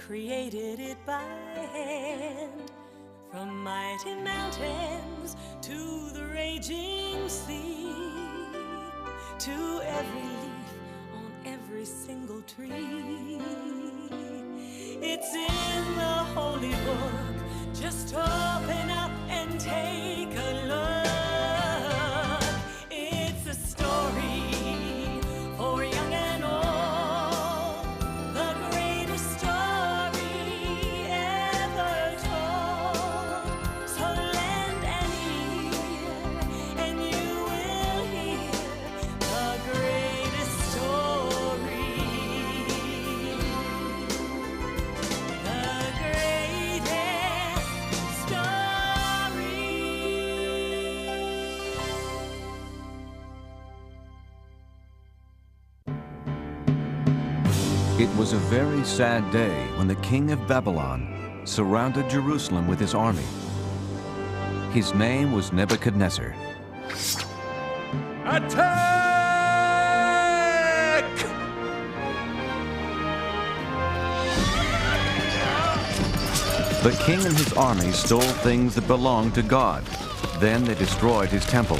created it by hand. From mighty mountains to the raging sea, to every leaf on every single tree. It's in the holy book. Just open up and take a look. It's a story for young and old, the greatest story ever told. So lend an ear and you will hear the greatest story. The greatest story. It was a very sad day when the king of Babylon surrounded Jerusalem with his army. His name was Nebuchadnezzar. Attack! The king and his army stole things that belonged to God. Then they destroyed his temple.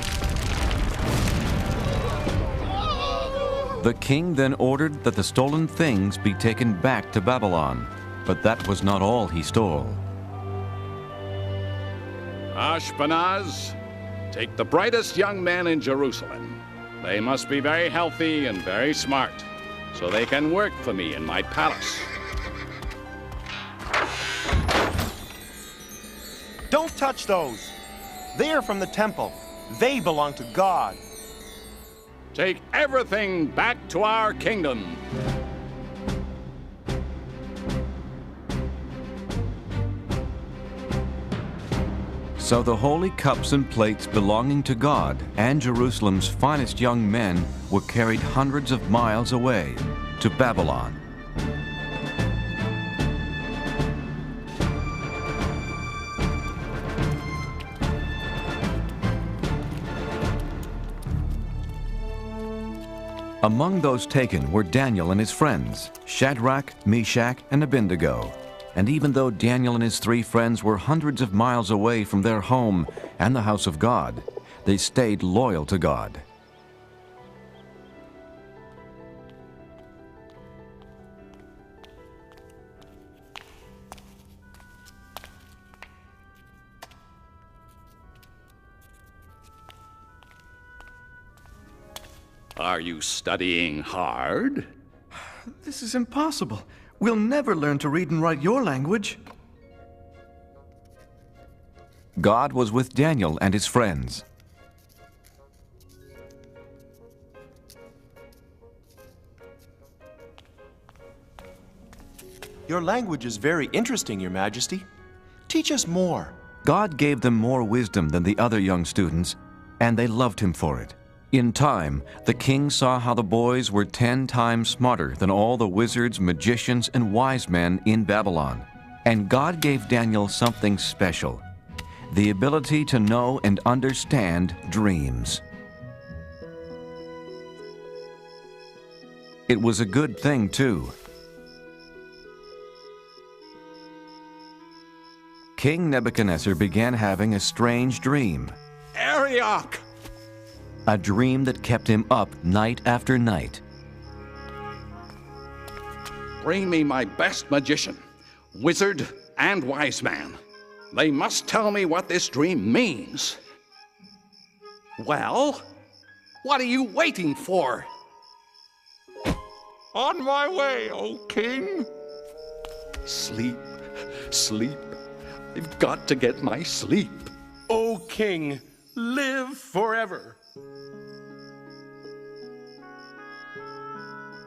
The king then ordered that the stolen things be taken back to Babylon, but that was not all he stole. Ashpenaz, take the brightest young men in Jerusalem. They must be very healthy and very smart, so they can work for me in my palace. Don't touch those. They are from the temple. They belong to God. Take everything back to our kingdom. So the holy cups and plates belonging to God and Jerusalem's finest young men were carried hundreds of miles away to Babylon. Among those taken were Daniel and his friends, Shadrach, Meshach, and Abednego. And even though Daniel and his 3 friends were hundreds of miles away from their home and the house of God, they stayed loyal to God. Are you studying hard? This is impossible. We'll never learn to read and write your language. God was with Daniel and his friends. Your language is very interesting, Your Majesty. Teach us more. God gave them more wisdom than the other young students, and they loved him for it. In time, the king saw how the boys were 10 times smarter than all the wizards, magicians, and wise men in Babylon. And God gave Daniel something special, the ability to know and understand dreams. It was a good thing, too. King Nebuchadnezzar began having a strange dream. Arioch! A dream that kept him up night after night. Bring me my best magician, wizard, and wise man. They must tell me what this dream means. Well, what are you waiting for? On my way, O king. Sleep, sleep. I've got to get my sleep. O king, live forever.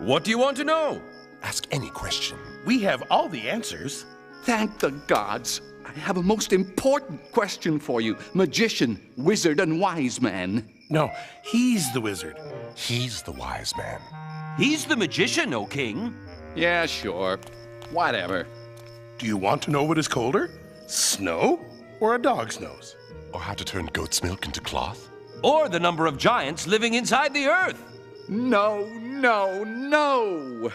What do you want to know? Ask any question. We have all the answers. Thank the gods. I have a most important question for you, magician, wizard, and wise man. No, he's the wizard. He's the wise man. He's the magician, O king. Yeah, sure. Whatever. Do you want to know what is colder? Snow or a dog's nose? Or how to turn goat's milk into cloth? Or the number of giants living inside the earth. No, no, no!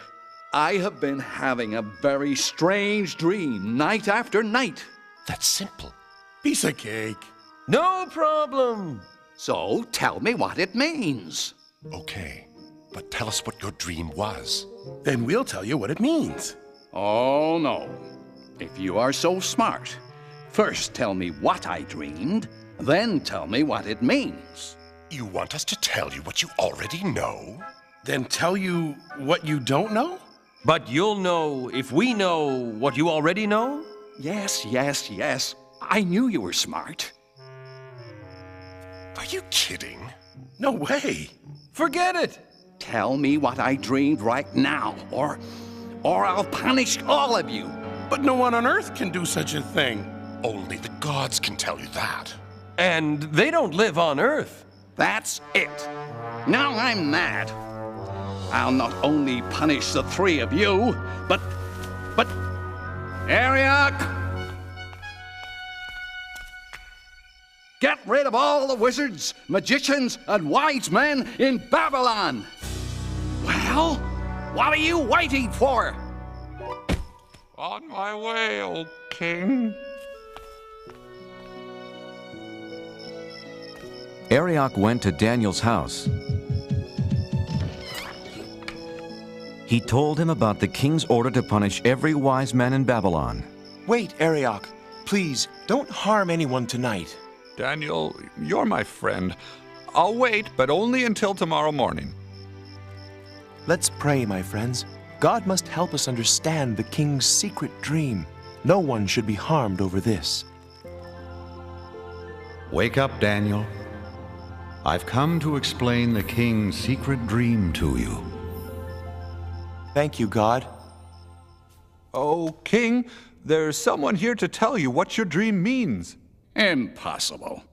I have been having a very strange dream night after night. That's simple. Piece of cake. No problem. So tell me what it means. Okay, but tell us what your dream was. Then we'll tell you what it means. Oh, no. If you are so smart, first tell me what I dreamed, then tell me what it means. You want us to tell you what you already know? Then tell you what you don't know? But you'll know if we know what you already know? Yes, yes, yes. I knew you were smart. Are you kidding? No way. Forget it. Tell me what I dreamed right now, or I'll punish all of you. But no one on Earth can do such a thing. Only the gods can tell you that. And they don't live on Earth. That's it. Now I'm mad. I'll not only punish the three of you, but Ariok! Get rid of all the wizards, magicians, and wise men in Babylon! Well, what are you waiting for? On my way, O king. Arioch went to Daniel's house. He told him about the king's order to punish every wise man in Babylon. Wait, Arioch. Please, don't harm anyone tonight. Daniel, you're my friend. I'll wait, but only until tomorrow morning. Let's pray, my friends. God must help us understand the king's secret dream. No one should be harmed over this. Wake up, Daniel. I've come to explain the king's secret dream to you. Thank you, God. Oh, king, there's someone here to tell you what your dream means. Impossible.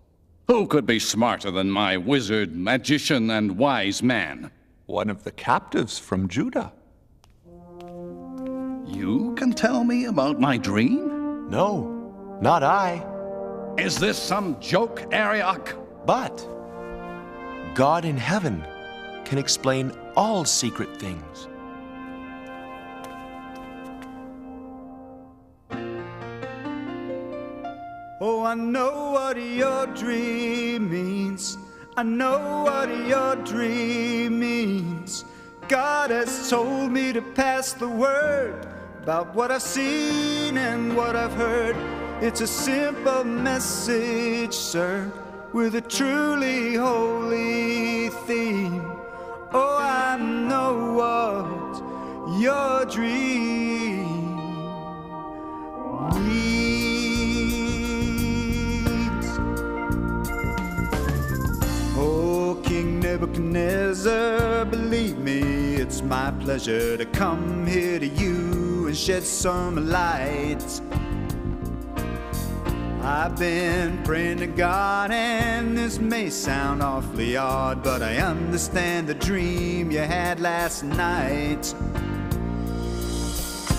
Who could be smarter than my wizard, magician, and wise man? One of the captives from Judah. You can tell me about my dream? No, not I. Is this some joke, Arioch? But God in heaven can explain all secret things. Oh, I know what your dream means. I know what your dream means. God has told me to pass the word about what I've seen and what I've heard. It's a simple message, sir, with a truly holy theme. Oh, I know what your dream means. Oh, King Nebuchadnezzar, believe me, it's my pleasure to come here to you and shed some light. I've been praying to God, and this may sound awfully odd, but I understand the dream you had last night.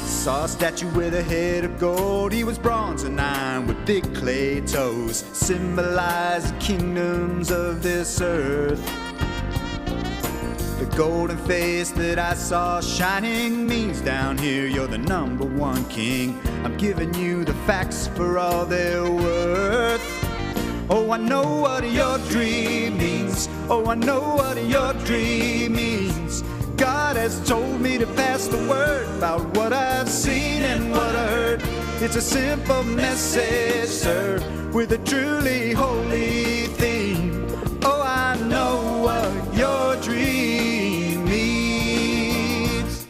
Saw a statue with a head of gold. He was bronze and iron with big clay toes, symbolized the kingdoms of this earth. The golden face that I saw shining means down here you're the #1 king. I'm giving you the facts for all they're worth. Oh, I know what your dream means. Oh, I know what your dream means. God has told me to pass the word about what I've seen and what I heard. It's a simple message, sir, with a truly holy theme. Oh, I know what your dream means.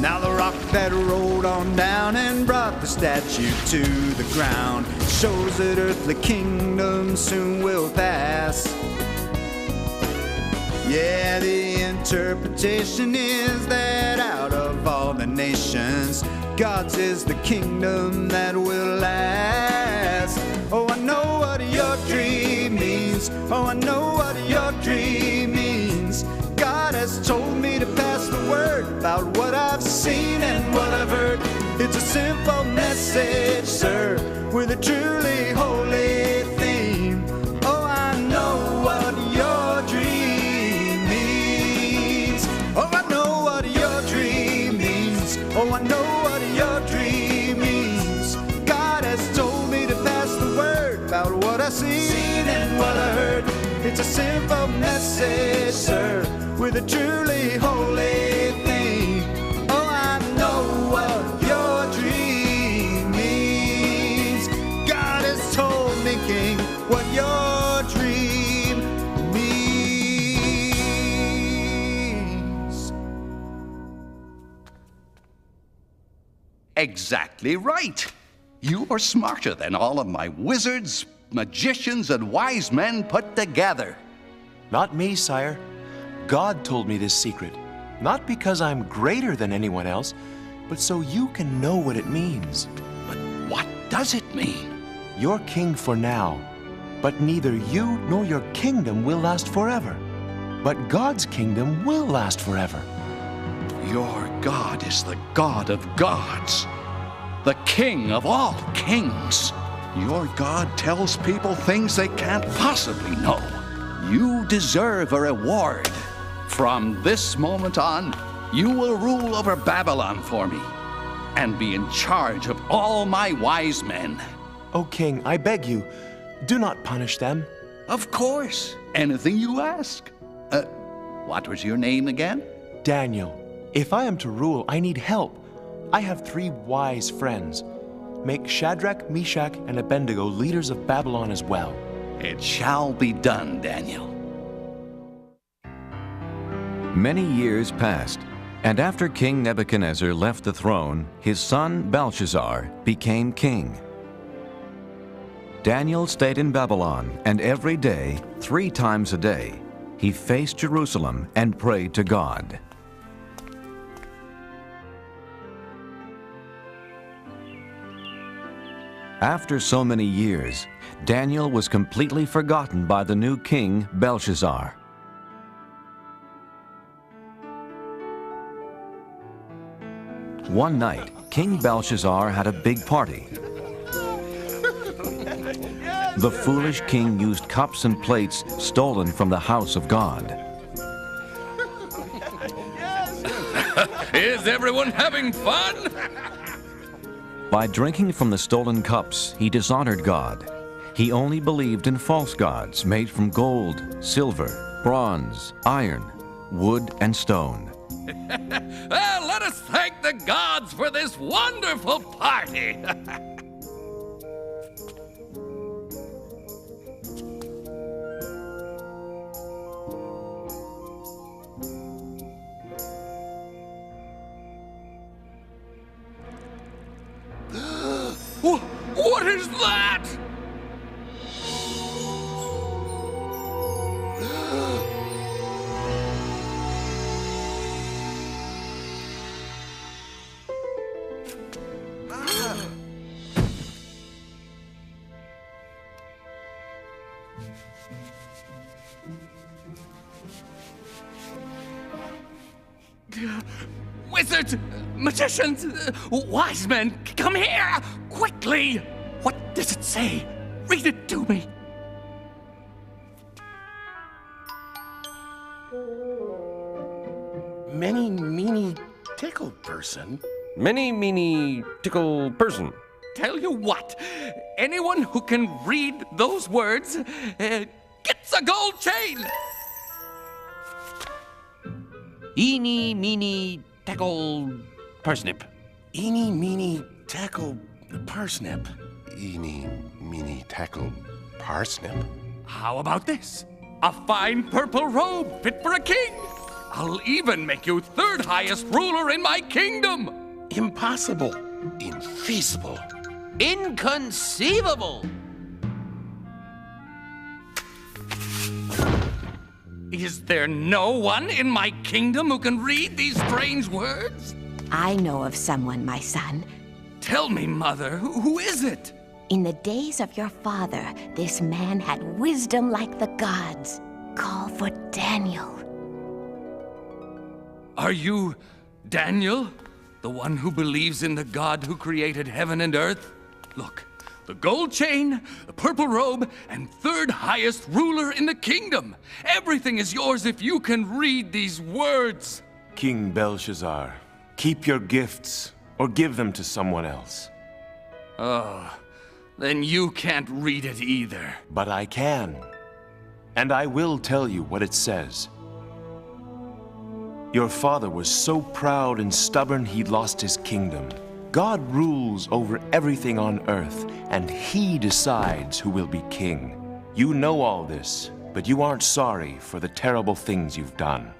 Now the rock that rolled on down and brought the statue to the ground shows that earthly kingdoms soon will pass. Yeah, the interpretation is that out of all the nations, God's is the kingdom that will last. Oh, I know what your dream means. Oh, I know what your dream means. God has told me to pass the word about what I've seen and what I've heard. It's a simple message, sir, with a truly holy theme. Oh, I know what your dream means. Oh, I know what your dream I seen and what I heard. It's a simple message, sir, with a truly holy theme. Oh, I know what your dream means. God has told me, King, what your dream means. Exactly right. You are smarter than all of my wizards, magicians, and wise men put together. Not me, sire. God told me this secret. Not because I'm greater than anyone else, but so you can know what it means. But what does it mean? You're king for now, but neither you nor your kingdom will last forever. But God's kingdom will last forever. Your God is the God of gods, the King of all kings. Your God tells people things they can't possibly know. You deserve a reward. From this moment on, you will rule over Babylon for me and be in charge of all my wise men. O king, I beg you, do not punish them. Of course, anything you ask. What was your name again? Daniel. If I am to rule, I need help. I have 3 wise friends. Make Shadrach, Meshach, and Abednego leaders of Babylon as well. It shall be done, Daniel. Many years passed, and after King Nebuchadnezzar left the throne, his son Belshazzar became king. Daniel stayed in Babylon, and every day, 3 times a day, he faced Jerusalem and prayed to God. After so many years, Daniel was completely forgotten by the new king, Belshazzar. One night, King Belshazzar had a big party. The foolish king used cups and plates stolen from the house of God. Is everyone having fun? By drinking from the stolen cups, he dishonored God. He only believed in false gods made from gold, silver, bronze, iron, wood, and stone. Well, let us thank the gods for this wonderful party. What is that? Wizards, magicians, wise men, come here, quickly! What does it say? Read it to me. Many, meany, tickle person. Many, meany, tickle person. Tell you what, anyone who can read those words gets a gold chain. Eeny, meeny, tackle, parsnip. Eeny, meeny, tackle, parsnip. Eeny, meeny, tackle, parsnip. How about this? A fine purple robe fit for a king. I'll even make you 3rd highest ruler in my kingdom. Impossible. Infeasible. Inconceivable. Is there no one in my kingdom who can read these strange words? I know of someone, my son. Tell me, Mother, who is it? In the days of your father, this man had wisdom like the gods. Call for Daniel. Are you Daniel, the one who believes in the God who created heaven and earth? Look, the gold chain, the purple robe, and 3rd highest ruler in the kingdom. Everything is yours if you can read these words. King Then you can't read it either. But I can. And I will tell you what it says. Your father was so proud and stubborn he lost his kingdom. God rules over everything on earth, and he decides who will be king. You know all this, but you aren't sorry for the terrible things you've done.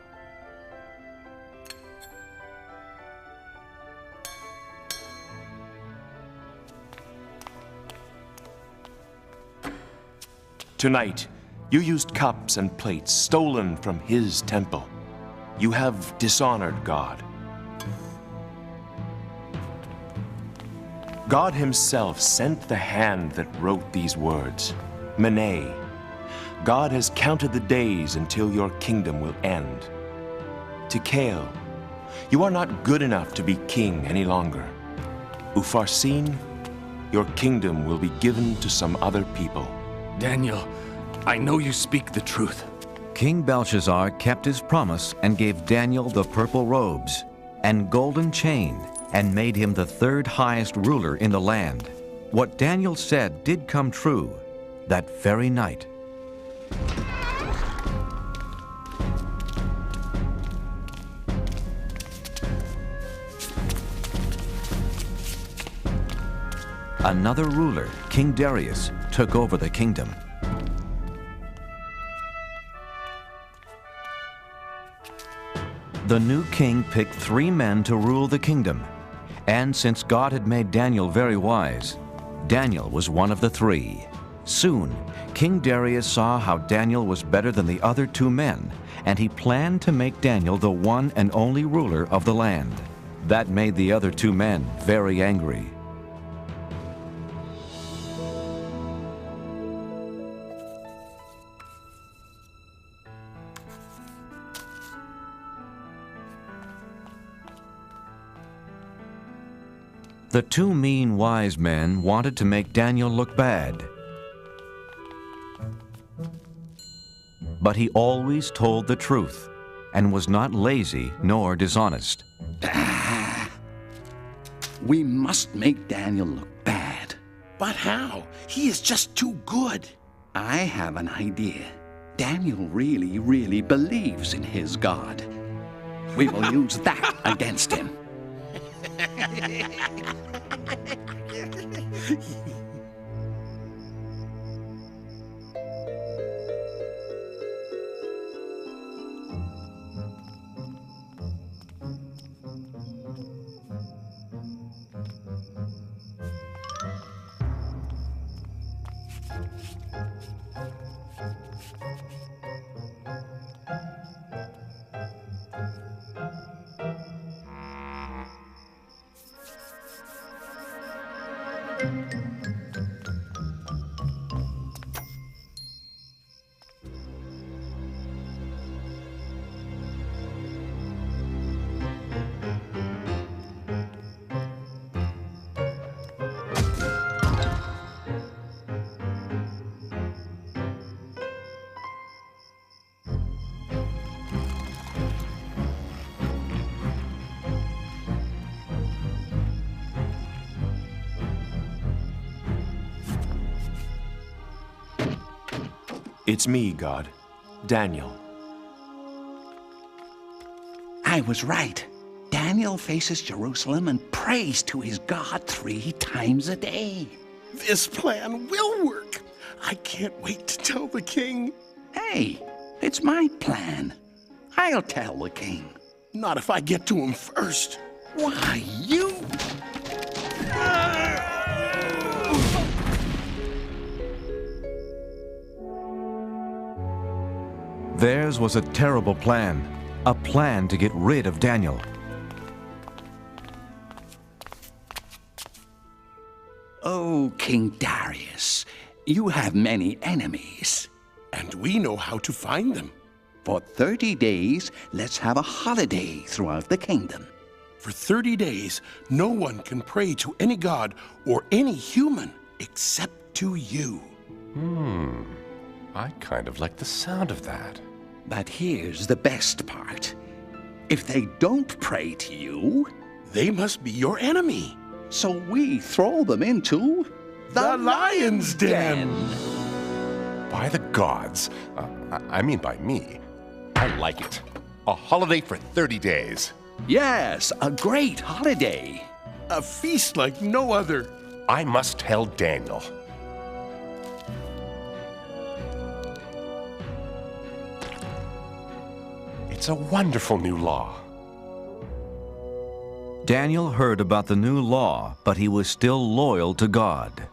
Tonight, you used cups and plates stolen from his temple. You have dishonored God. God himself sent the hand that wrote these words, Mene. God has counted the days until your kingdom will end. Tikal, you are not good enough to be king any longer. Upharsin, your kingdom will be given to some other people. Daniel, I know you speak the truth. King Belshazzar kept his promise and gave Daniel the purple robes and golden chain and made him the third highest ruler in the land. What Daniel said did come true that very night. Another ruler, King Darius, took over the kingdom. The new king picked 3 men to rule the kingdom, and since God had made Daniel very wise, Daniel was one of the 3. Soon, King Darius saw how Daniel was better than the other 2 men, and he planned to make Daniel the one and only ruler of the land. That made the other 2 men very angry. The 2 mean wise men wanted to make Daniel look bad. But he always told the truth and was not lazy nor dishonest. We must make Daniel look bad. But how? He is just too good. I have an idea. Daniel really, really believes in his God. We will use that against him. It's me, God. Daniel. I was right. Daniel faces Jerusalem and prays to his God 3 times a day. This plan will work. I can't wait to tell the king. Hey, it's my plan. I'll tell the king. Not if I get to him first. Why, you... Theirs was a terrible plan, a plan to get rid of Daniel. Oh, King Darius, you have many enemies. And we know how to find them. For 30 days, let's have a holiday throughout the kingdom. For 30 days, no one can pray to any god or any human except to you. I kind of like the sound of that. But here's the best part. If they don't pray to you, they must be your enemy. So we throw them into The Lion's Den. By the gods. I mean by me. I like it. A holiday for 30 days. Yes, a great holiday. A feast like no other. I must tell Daniel. It's a wonderful new law. Daniel heard about the new law, but he was still loyal to God.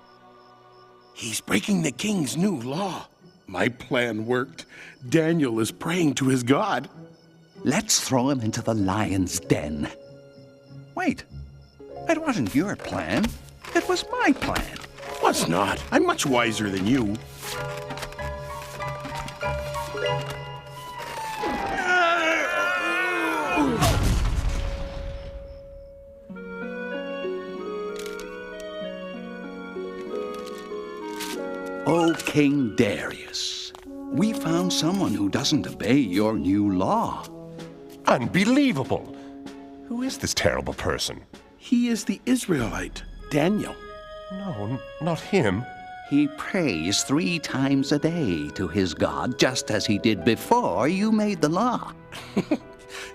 He's breaking the king's new law. My plan worked. Daniel is praying to his God. Let's throw him into the lion's den. Wait, it wasn't your plan. It was my plan. Was not. I'm much wiser than you. Oh, King Darius, we found someone who doesn't obey your new law. Unbelievable! Who is this terrible person? He is the Israelite, Daniel. No, not him. He prays 3 times a day to his God, just as he did before you made the law.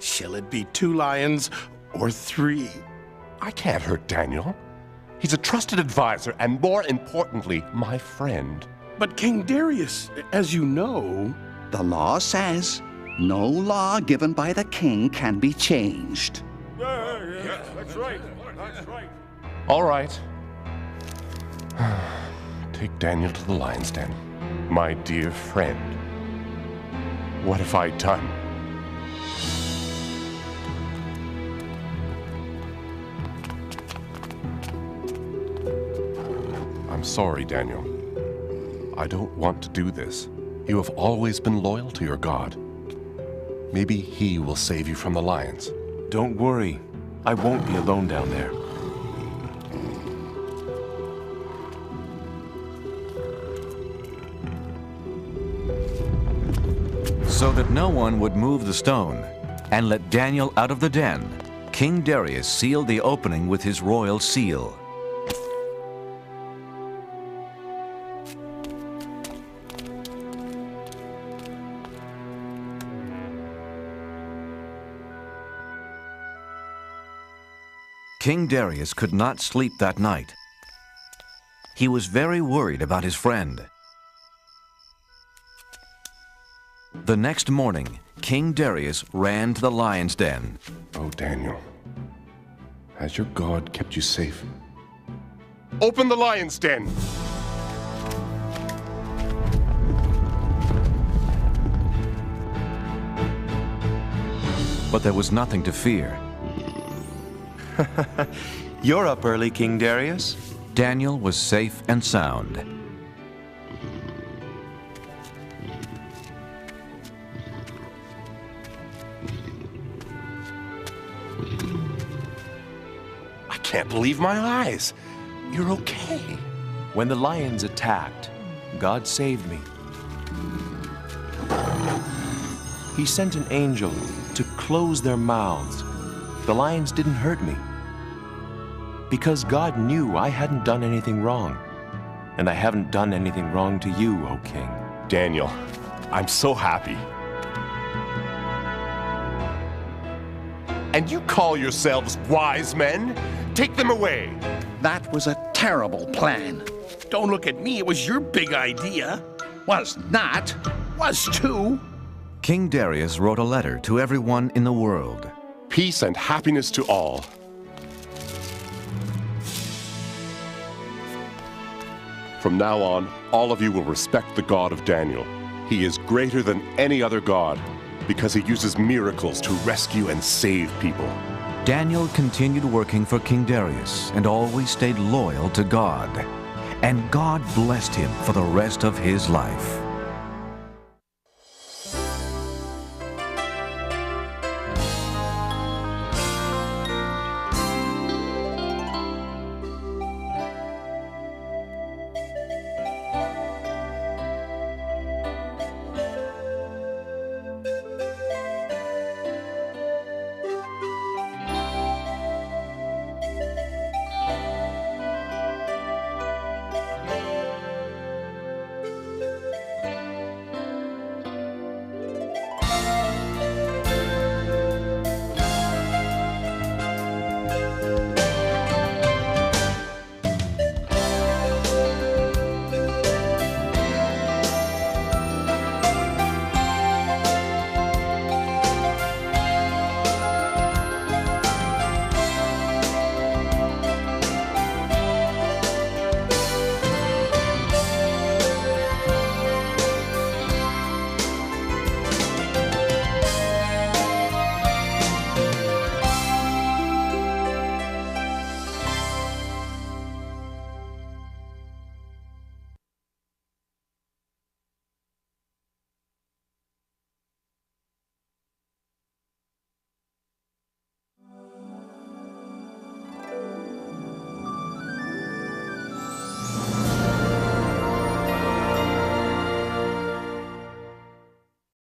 Shall it be 2 lions or 3? I can't hurt Daniel. He's a trusted advisor and, more importantly, my friend. But King Darius, as you know... The law says no law given by the king can be changed. Yeah, that's right. That's right. All right. Take Daniel to the lion's den. My dear friend. What have I done? I'm sorry, Daniel. I don't want to do this. You have always been loyal to your God. Maybe he will save you from the lions. Don't worry. I won't be alone down there. So that no one would move the stone and let Daniel out of the den, King Darius sealed the opening with his royal seal. King Darius could not sleep that night. He was very worried about his friend. The next morning, King Darius ran to the lion's den. Oh, Daniel, has your God kept you safe? Open the lion's den! But there was nothing to fear. You're up early, King Darius. Daniel was safe and sound. I can't believe my eyes. You're okay. When the lions attacked, God saved me. He sent an angel to close their mouths. The lions didn't hurt me. Because God knew I hadn't done anything wrong. And I haven't done anything wrong to you, O King. Daniel, I'm so happy. And you call yourselves wise men? Take them away. That was a terrible plan. Don't look at me, it was your big idea. Was not. Was too. King Darius wrote a letter to everyone in the world. Peace and happiness to all. From now on, all of you will respect the God of Daniel. He is greater than any other God because he uses miracles to rescue and save people. Daniel continued working for King Darius and always stayed loyal to God. And God blessed him for the rest of his life.